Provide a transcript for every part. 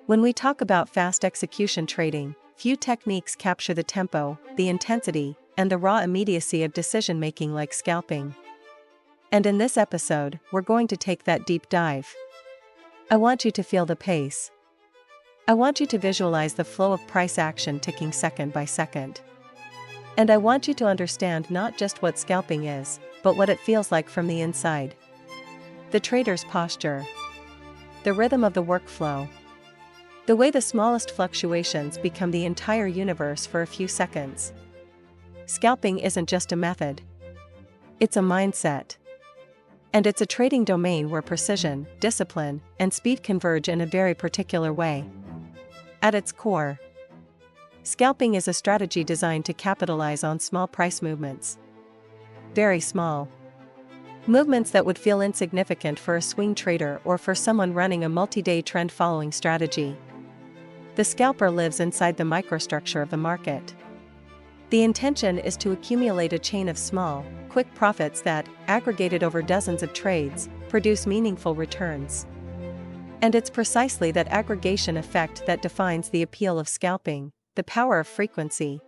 When we talk about fast execution trading, few techniques capture the tempo, the intensity, and the raw immediacy of decision-making like scalping. And in this episode, we're going to take that deep dive. I want you to feel the pace. I want you to visualize the flow of price action ticking second by second. And I want you to understand not just what scalping is, but what it feels like from the inside. The trader's posture. The rhythm of the workflow. The way the smallest fluctuations become the entire universe for a few seconds. Scalping isn't just a method. It's a mindset. And it's a trading domain where precision, discipline, and speed converge in a very particular way. At its core, scalping is a strategy designed to capitalize on small price movements. Very small. Movements that would feel insignificant for a swing trader or for someone running a multi-day trend-following strategy. The scalper lives inside the microstructure of the market. The intention is to accumulate a chain of small, quick profits that, aggregated over dozens of trades, produce meaningful returns. And it's precisely that aggregation effect that defines the appeal of scalping, the power of frequency.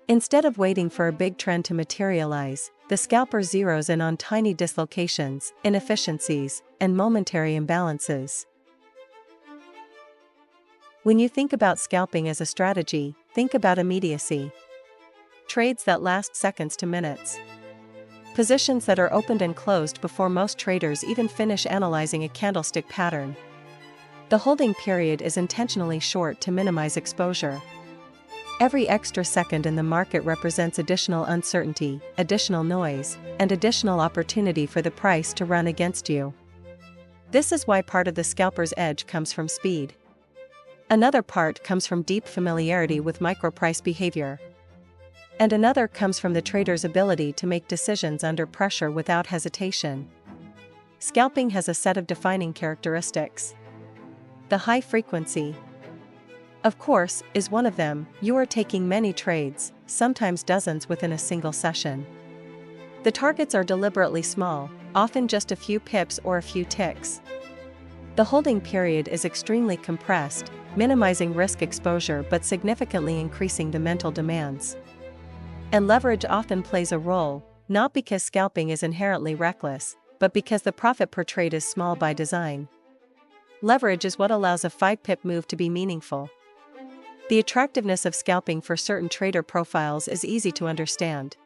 Instead of waiting for a big trend to materialize, the scalper zeroes in on tiny dislocations, inefficiencies, and momentary imbalances. When you think about scalping as a strategy, think about immediacy. Trades that last seconds to minutes. Positions that are opened and closed before most traders even finish analyzing a candlestick pattern. The holding period is intentionally short to minimize exposure. Every extra second in the market represents additional uncertainty, additional noise, and additional opportunity for the price to run against you. This is why part of the scalper's edge comes from speed. Another part comes from deep familiarity with micro-price behavior. And another comes from the trader's ability to make decisions under pressure without hesitation. Scalping has a set of defining characteristics. The high frequency, of course, is one of them. You are taking many trades, sometimes dozens within a single session. The targets are deliberately small, often just a few pips or a few ticks. The holding period is extremely compressed, minimizing risk exposure but significantly increasing the mental demands. And leverage often plays a role, not because scalping is inherently reckless, but because the profit per trade is small by design. Leverage is what allows a 5-pip move to be meaningful. The attractiveness of scalping for certain trader profiles is easy to understand.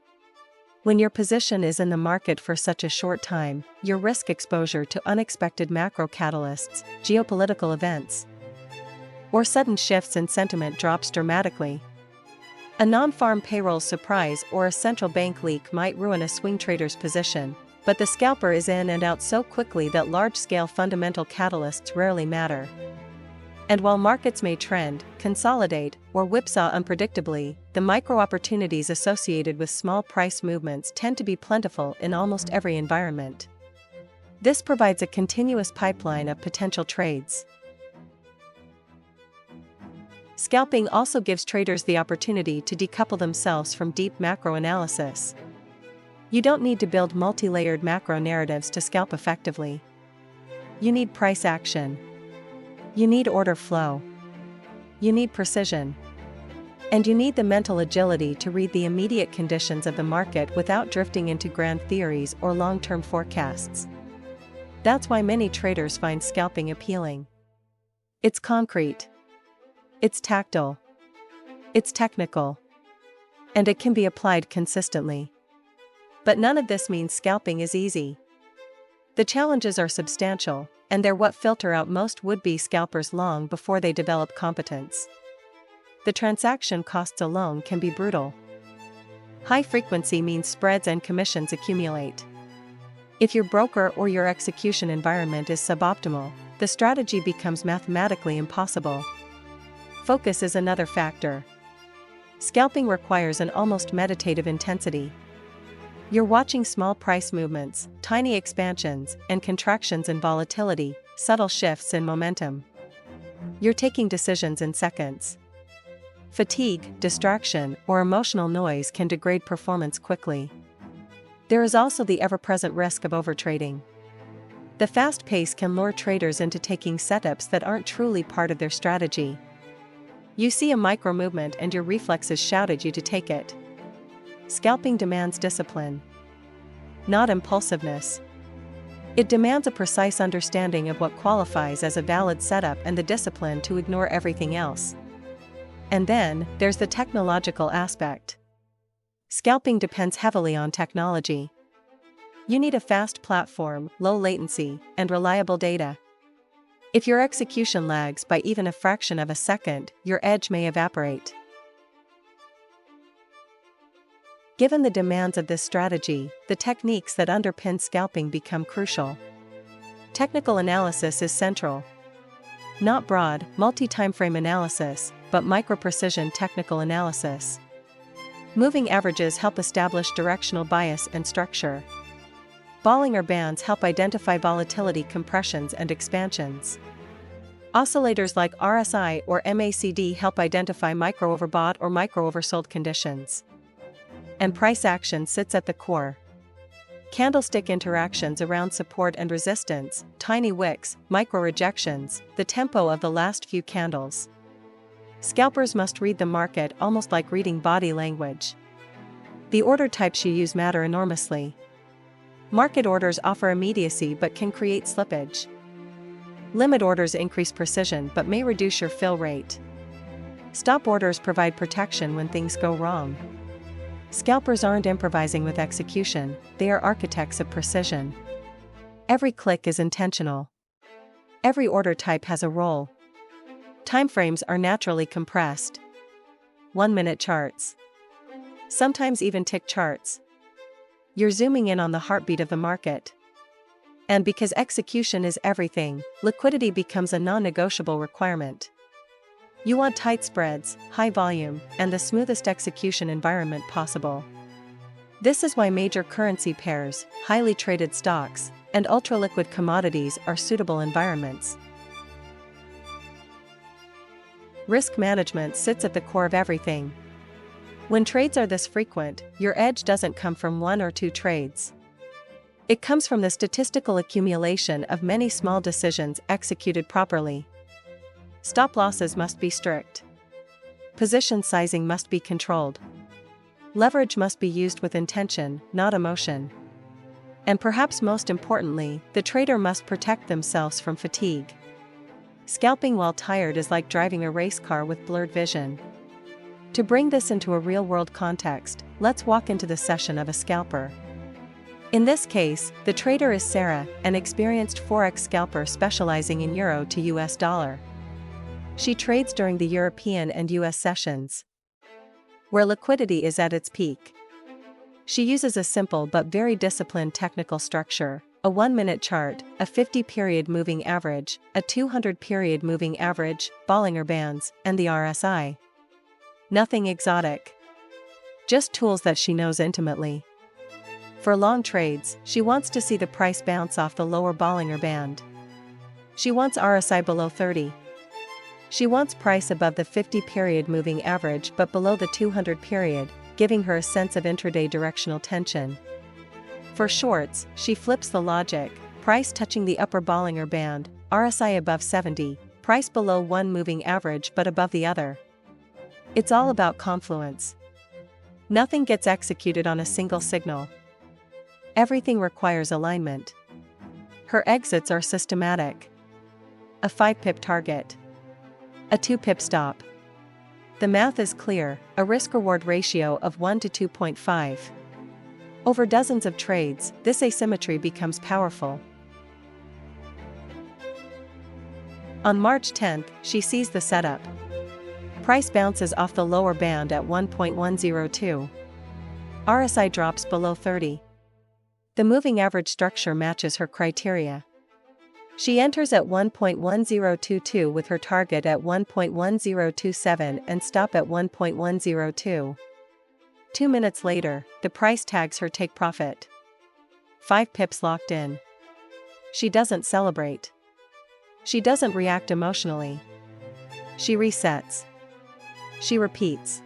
When your position is in the market for such a short time, your risk exposure to unexpected macro catalysts, geopolitical events, or sudden shifts in sentiment drops dramatically. A non-farm payroll surprise or a central bank leak might ruin a swing trader's position, but the scalper is in and out so quickly that large-scale fundamental catalysts rarely matter. And while markets may trend, consolidate, or whipsaw unpredictably, the micro-opportunities associated with small price movements tend to be plentiful in almost every environment. This provides a continuous pipeline of potential trades. Scalping also gives traders the opportunity to decouple themselves from deep macro analysis. You don't need to build multi-layered macro narratives to scalp effectively. You need price action. You need order flow. You need precision. And you need the mental agility to read the immediate conditions of the market without drifting into grand theories or long-term forecasts. That's why many traders find scalping appealing. It's concrete. It's tactile. It's technical. And it can be applied consistently. But none of this means scalping is easy. The challenges are substantial, and they're what filter out most would-be scalpers long before they develop competence. The transaction costs alone can be brutal. High frequency means spreads and commissions accumulate. If your broker or your execution environment is suboptimal, the strategy becomes mathematically impossible. Focus is another factor. Scalping requires an almost meditative intensity. You're watching small price movements, tiny expansions and contractions in volatility, subtle shifts in momentum. You're taking decisions in seconds. Fatigue, distraction, or emotional noise can degrade performance quickly. There is also the ever-present risk of overtrading. The fast pace can lure traders into taking setups that aren't truly part of their strategy. You see a micro movement and your reflexes shout at you to take it. Scalping demands discipline, not impulsiveness. It demands a precise understanding of what qualifies as a valid setup and the discipline to ignore everything else. And then, there's the technological aspect. Scalping depends heavily on technology. You need a fast platform, low latency, and reliable data. If your execution lags by even a fraction of a second, your edge may evaporate. Given the demands of this strategy, the techniques that underpin scalping become crucial. Technical analysis is central. Not broad, multi-timeframe analysis, but micro-precision technical analysis. Moving averages help establish directional bias and structure. Bollinger Bands help identify volatility compressions and expansions. Oscillators like RSI or MACD help identify micro-overbought or micro-oversold conditions. And price action sits at the core. Candlestick interactions around support and resistance, tiny wicks, micro-rejections, the tempo of the last few candles. Scalpers must read the market almost like reading body language. The order types you use matter enormously. Market orders offer immediacy but can create slippage. Limit orders increase precision but may reduce your fill rate. Stop orders provide protection when things go wrong. Scalpers aren't improvising with execution, they are architects of precision. Every click is intentional. Every order type has a role. Timeframes are naturally compressed. 1-minute charts. Sometimes even tick charts. You're zooming in on the heartbeat of the market. And because execution is everything, liquidity becomes a non-negotiable requirement. You want tight spreads, high volume, and the smoothest execution environment possible. This is why major currency pairs, highly traded stocks, and ultra-liquid commodities are suitable environments. Risk management sits at the core of everything. When trades are this frequent, your edge doesn't come from one or two trades. It comes from the statistical accumulation of many small decisions executed properly. Stop losses must be strict. Position sizing must be controlled. Leverage must be used with intention, not emotion. And perhaps most importantly, the trader must protect themselves from fatigue. Scalping while tired is like driving a race car with blurred vision. To bring this into a real-world context, let's walk into the session of a scalper. In this case, the trader is Sarah, an experienced Forex scalper specializing in euro to US dollar. She trades during the European and US sessions, where liquidity is at its peak. She uses a simple but very disciplined technical structure: a 1-minute chart, a 50-period moving average, a 200-period moving average, Bollinger Bands, and the RSI. Nothing exotic. Just tools that she knows intimately. For long trades, she wants to see the price bounce off the lower Bollinger Band. She wants RSI below 30. She wants price above the 50-period moving average but below the 200-period, giving her a sense of intraday directional tension. For shorts, she flips the logic: price touching the upper Bollinger Band, RSI above 70, price below one moving average but above the other. It's all about confluence. Nothing gets executed on a single signal. Everything requires alignment. Her exits are systematic. A 5-pip target. A 2-pip stop. The math is clear: a risk-reward ratio of 1 to 2.5. Over dozens of trades, this asymmetry becomes powerful. On March 10th, she sees the setup. Price bounces off the lower band at 1.102. RSI drops below 30. The moving average structure matches her criteria. She enters at 1.1022 with her target at 1.1027 and stop at 1.102. 2 minutes later, the price tags her take profit. 5 pips locked in. She doesn't celebrate. She doesn't react emotionally. She resets. She repeats.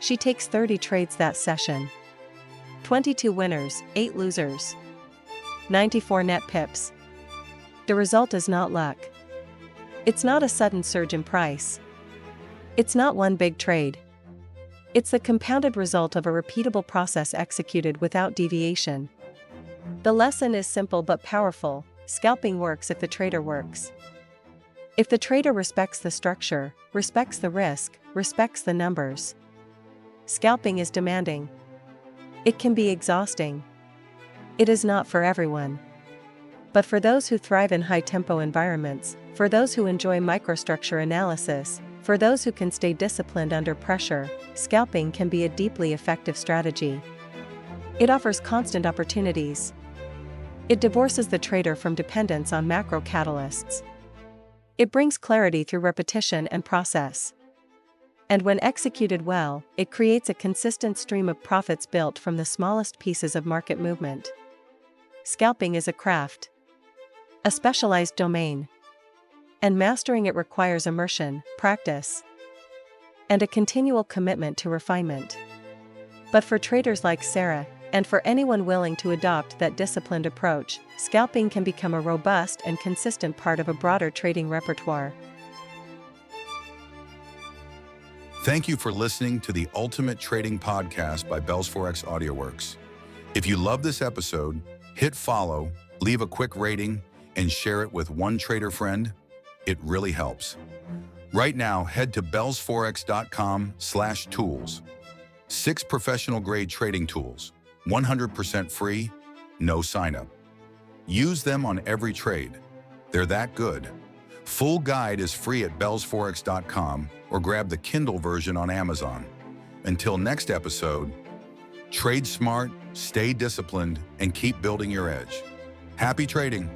She takes 30 trades that session. 22 winners, 8 losers. 94 net pips. The result is not luck. It's not a sudden surge in price. It's not one big trade. It's the compounded result of a repeatable process executed without deviation. The lesson is simple but powerful: scalping works if the trader works. If the trader respects the structure, respects the risk, respects the numbers. Scalping is demanding. It can be exhausting. It is not for everyone. But for those who thrive in high-tempo environments, for those who enjoy microstructure analysis, for those who can stay disciplined under pressure, scalping can be a deeply effective strategy. It offers constant opportunities. It divorces the trader from dependence on macro catalysts. It brings clarity through repetition and process. And when executed well, it creates a consistent stream of profits built from the smallest pieces of market movement. Scalping is a craft, a specialized domain. And mastering it requires immersion, practice, and a continual commitment to refinement. But for traders like Sarah, and for anyone willing to adopt that disciplined approach, scalping can become a robust and consistent part of a broader trading repertoire. Thank you for listening to the Ultimate Trading Podcast by Bells Forex AudioWorks. If you love this episode, hit follow, leave a quick rating, and share it with one trader friend. It really helps. Right now, head to bellsforex.com/tools. 6 professional-grade trading tools, 100% free, no sign-up. Use them on every trade. They're that good. Full guide is free at bellsforex.com or grab the Kindle version on Amazon. Until next episode, trade smart, stay disciplined, and keep building your edge. Happy trading!